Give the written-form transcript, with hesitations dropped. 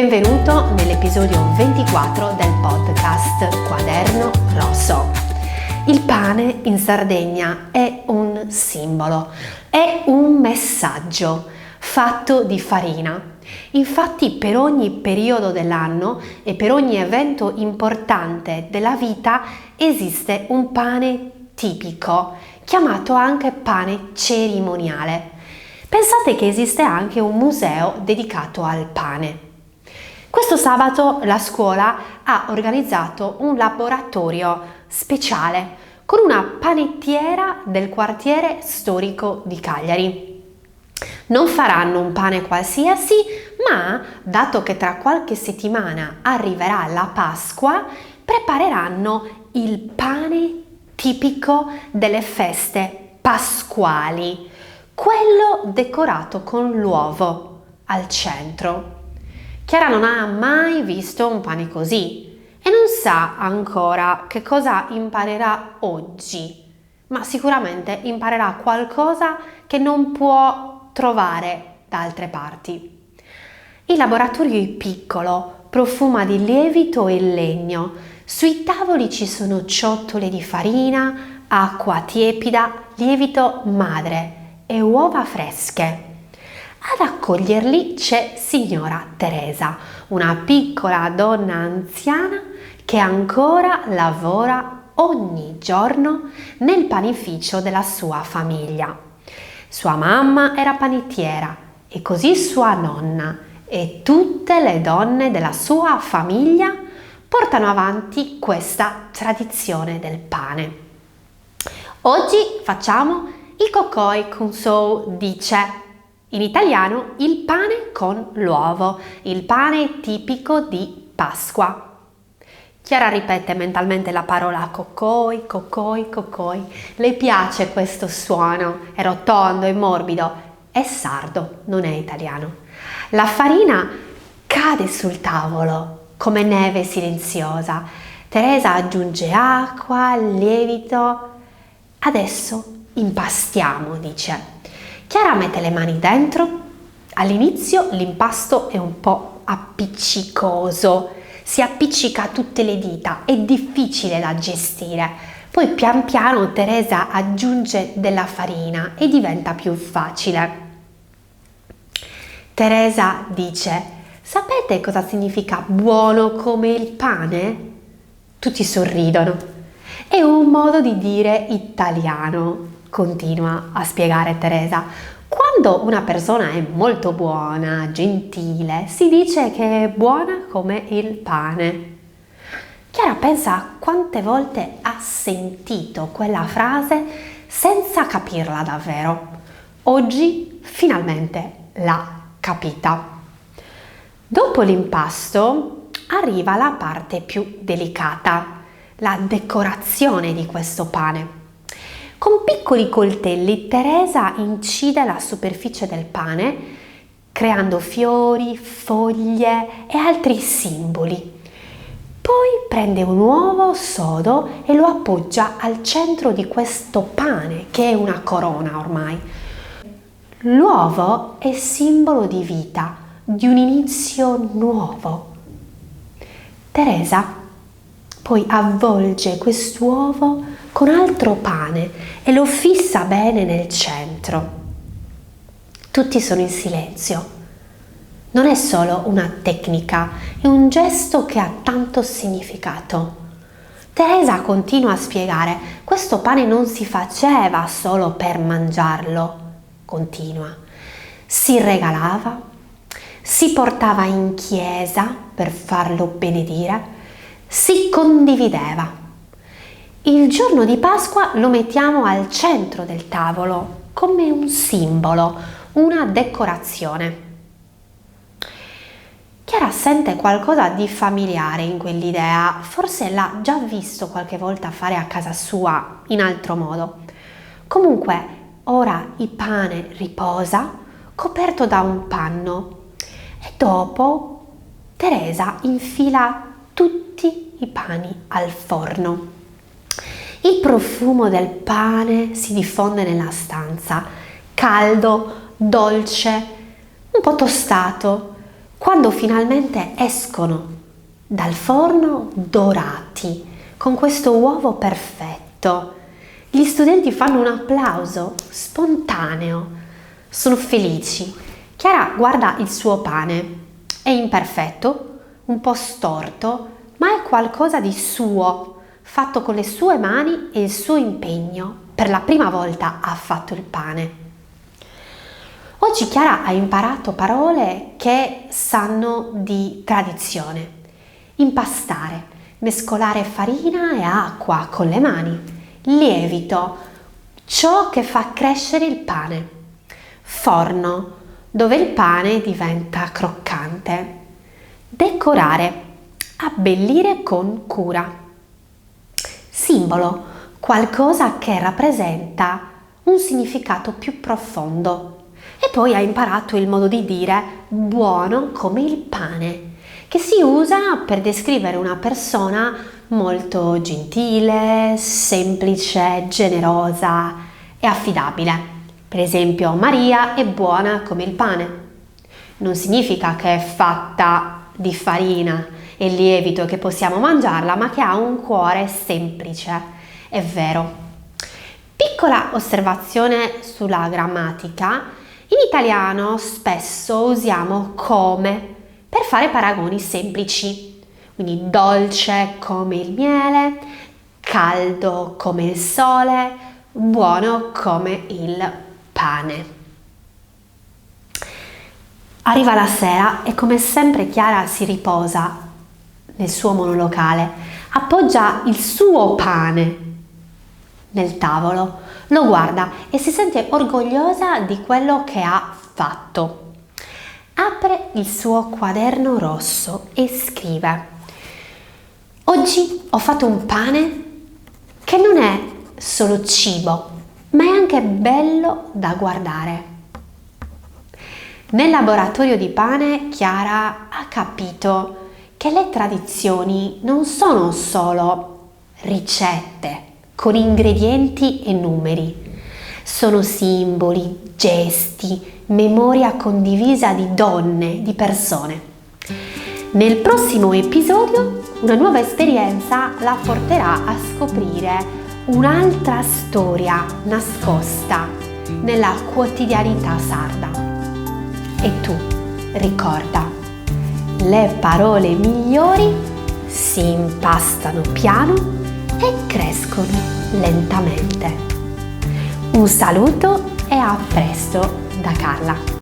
Benvenuto nell'episodio 24 del podcast Quaderno Rosso. Il pane in Sardegna è un simbolo, è un messaggio fatto di farina. Infatti per ogni periodo dell'anno e per ogni evento importante della vita esiste un pane tipico, chiamato anche pane cerimoniale. Pensate che esiste anche un museo dedicato al pane. Questo sabato la scuola ha organizzato un laboratorio speciale con una panettiera del quartiere storico di Cagliari. Non faranno un pane qualsiasi, ma dato che tra qualche settimana arriverà la Pasqua, prepareranno il pane tipico delle feste pasquali, quello decorato con l'uovo al centro. Chiara non ha mai visto un pane così e non sa ancora che cosa imparerà oggi, ma sicuramente imparerà qualcosa che non può trovare da altre parti. Il laboratorio è piccolo, profuma di lievito e legno. Sui tavoli ci sono ciotole di farina, acqua tiepida, lievito madre e uova fresche. Ad accoglierli c'è signora Teresa, una piccola donna anziana che ancora lavora ogni giorno nel panificio della sua famiglia. Sua mamma era panettiera e così sua nonna e tutte le donne della sua famiglia portano avanti questa tradizione del pane. Oggi facciamo il cocoi con sou dice. In italiano il pane con l'uovo, il pane tipico di Pasqua. Chiara ripete mentalmente la parola cocoi, cocoi, cocoi. Le piace questo suono, è rotondo e morbido, è sardo, non è italiano. La farina cade sul tavolo come neve silenziosa. Teresa aggiunge acqua, lievito. Adesso impastiamo, dice. Chiara mette le mani dentro. All'inizio l'impasto è un po' appiccicoso, si appiccica a tutte le dita, è difficile da gestire. Poi pian piano Teresa aggiunge della farina e diventa più facile. Teresa dice: sapete cosa significa buono come il pane? Tutti sorridono. È un modo di dire italiano. Continua a spiegare Teresa. Quando una persona è molto buona, gentile, si dice che è buona come il pane. Chiara pensa a quante volte ha sentito quella frase senza capirla davvero. Oggi finalmente l'ha capita. Dopo l'impasto arriva la parte più delicata, la decorazione di questo pane. Con piccoli coltelli Teresa incide la superficie del pane, creando fiori, foglie e altri simboli. Poi prende un uovo sodo e lo appoggia al centro di questo pane, che è una corona ormai. L'uovo è simbolo di vita, di un inizio nuovo. Teresa poi avvolge quest'uovo con altro pane e lo fissa bene nel centro. Tutti sono in silenzio. Non è solo una tecnica, è un gesto che ha tanto significato. Teresa continua a spiegare: questo pane non si faceva solo per mangiarlo, continua. Si regalava, si portava in chiesa per farlo benedire, si condivideva. Il giorno di Pasqua lo mettiamo al centro del tavolo come un simbolo, una decorazione. Chiara sente qualcosa di familiare in quell'idea, forse l'ha già visto qualche volta fare a casa sua in altro modo. Comunque, ora il pane riposa coperto da un panno e dopo Teresa infila tutti i pani al forno. Il profumo del pane si diffonde nella stanza, caldo, dolce, un po' tostato, quando finalmente escono dal forno dorati, con questo uovo perfetto, gli studenti fanno un applauso spontaneo, sono felici. Chiara guarda il suo pane, è imperfetto, un po' storto, ma è qualcosa di suo, fatto con le sue mani e il suo impegno. Per la prima volta ha fatto il pane. Oggi Chiara ha imparato parole che sanno di tradizione. Impastare, mescolare farina e acqua con le mani. Lievito, ciò che fa crescere il pane. Forno, dove il pane diventa croccante. Decorare, abbellire con cura. Simbolo, qualcosa che rappresenta un significato più profondo. E poi ha imparato il modo di dire buono come il pane, che si usa per descrivere una persona molto gentile, semplice, generosa e affidabile. Per esempio, Maria è buona come il pane. Non significa che è fatta di farina e lievito che possiamo mangiarla, ma che ha un cuore semplice. È vero. Piccola osservazione sulla grammatica. In italiano spesso usiamo come per fare paragoni semplici. Quindi dolce come il miele, caldo come il sole, buono come il pane. Arriva la sera e come sempre Chiara si riposa nel suo monolocale, appoggia il suo pane nel tavolo, lo guarda e si sente orgogliosa di quello che ha fatto. Apre il suo quaderno rosso e scrive: oggi ho fatto un pane che non è solo cibo, ma è anche bello da guardare. Nel laboratorio di pane Chiara ha capito che le tradizioni non sono solo ricette con ingredienti e numeri, sono simboli, gesti, memoria condivisa di donne, di persone. Nel prossimo episodio una nuova esperienza la porterà a scoprire un'altra storia nascosta nella quotidianità sarda. E tu, ricorda, le parole migliori si impastano piano e crescono lentamente. Un saluto e a presto da Carla.